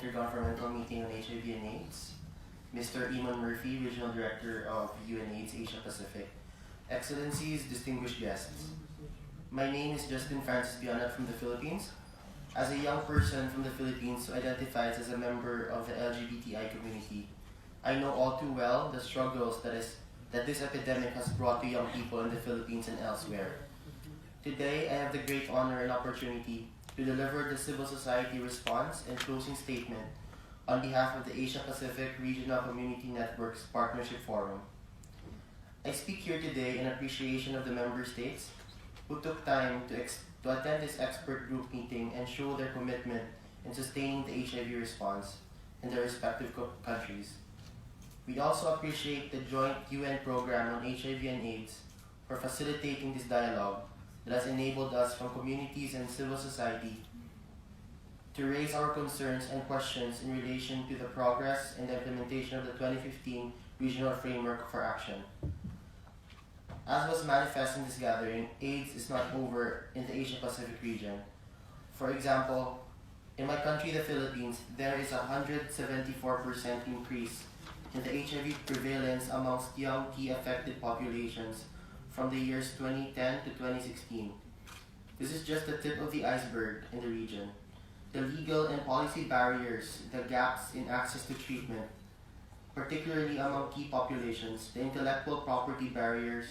Intergovernmental Meeting on HIV and AIDS, Mr. Eamon Murphy, Regional Director of UNAIDS Asia Pacific, Excellencies, distinguished guests. My name is Justin Francis Bionat from the Philippines. As a young person from the Philippines who identifies as a member of the LGBTI community, I know all too well the struggles that this epidemic has brought to young people in the Philippines and elsewhere. Today, I have the great honor and opportunity to deliver the civil society response and closing statement on behalf of the Asia Pacific Regional Community Networks Partnership Forum. I speak here today in appreciation of the member states who took time to attend this expert group meeting and show their commitment in sustaining the HIV response in their respective countries. We also appreciate the joint UN program on HIV and AIDS for facilitating this dialogue that has enabled us from communities and civil society to raise our concerns and questions in relation to the progress and the implementation of the 2015 Regional Framework for Action. As was manifest in this gathering, AIDS is not over in the Asia Pacific region. For example, in my country, the Philippines, there is a 174% increase in the HIV prevalence amongst young key affected populations from the years 2010 to 2016. This is just the tip of the iceberg in the region. The legal and policy barriers, the gaps in access to treatment, particularly among key populations, the intellectual property barriers,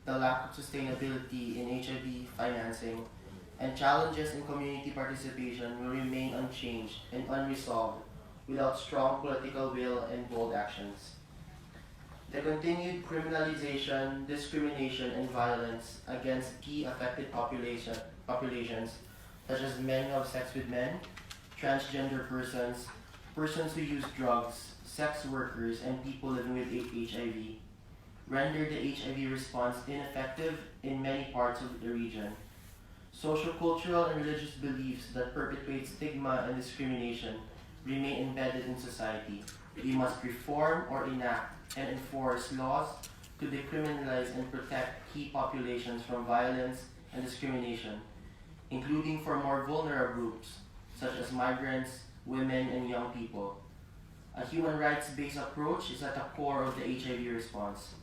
the lack of sustainability in HIV financing, and challenges in community participation will remain unchanged and unresolved without strong political will and bold actions. The continued criminalization, discrimination, and violence against key affected populations, such as men who have sex with men, transgender persons, persons who use drugs, sex workers, and people living with HIV, render the HIV response ineffective in many parts of the region. Social, cultural, and religious beliefs that perpetuate stigma and discrimination remain embedded in society. We must reform or enact and enforce laws to decriminalize and protect key populations from violence and discrimination, including for more vulnerable groups such as migrants, women, and young people. A human rights-based approach is at the core of the HIV response.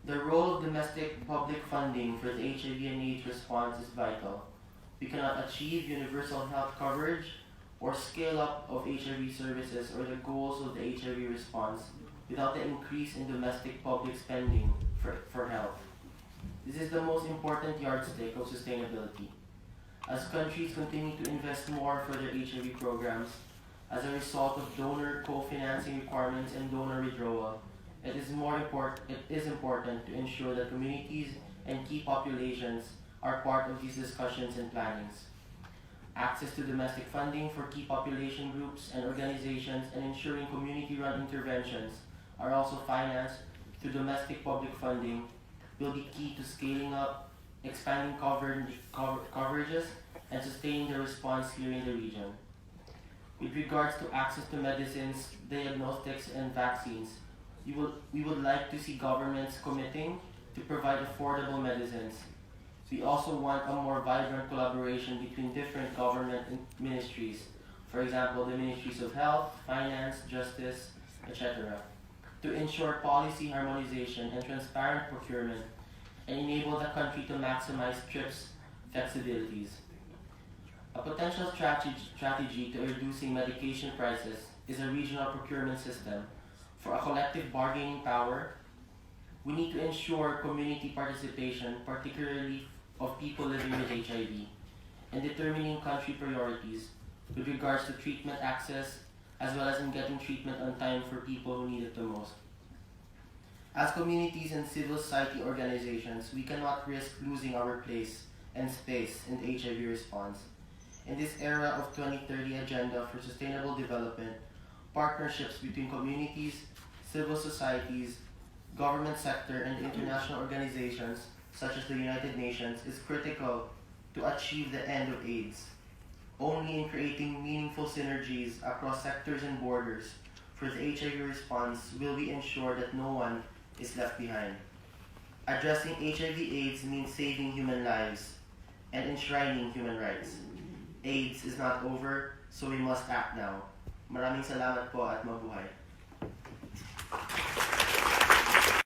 The role of domestic public funding for the HIV and AIDS response is vital. We cannot achieve universal health coverage or scale up of HIV services or the goals of the HIV response without the increase in domestic public spending for health. This is the most important yardstick of sustainability. As countries continue to invest more for their HIV programs, as a result of donor co-financing requirements and donor withdrawal, it is important to ensure that communities and key populations are part of these discussions and plannings. Access to domestic funding for key population groups and organizations and ensuring community-run interventions are also financed through domestic public funding will be key to scaling up, expanding coverages, and sustaining the response here in the region. With regards to access to medicines, diagnostics, and vaccines, we would like to see governments committing to provide affordable medicines. We also want a more vibrant collaboration between different government ministries, for example, the Ministries of Health, Finance, Justice, etc., to ensure policy harmonization and transparent procurement and enable the country to maximize TRIPS flexibilities. A potential strategy to reducing medication prices is a regional procurement system. For a collective bargaining power, we need to ensure community participation, particularly of people living with HIV, and determining country priorities with regards to treatment access, as well as in getting treatment on time for people who need it the most. As communities and civil society organizations, we cannot risk losing our place and space in the HIV response. In this era of 2030 Agenda for Sustainable Development, partnerships between communities, civil societies, government sector, and international organizations such as the United Nations is critical to achieve the end of AIDS. Only in creating meaningful synergies across sectors and borders for the HIV response will we ensure that no one is left behind. Addressing HIV/AIDS means saving human lives and enshrining human rights. AIDS is not over, so we must act now. Maraming salamat po at mabuhay.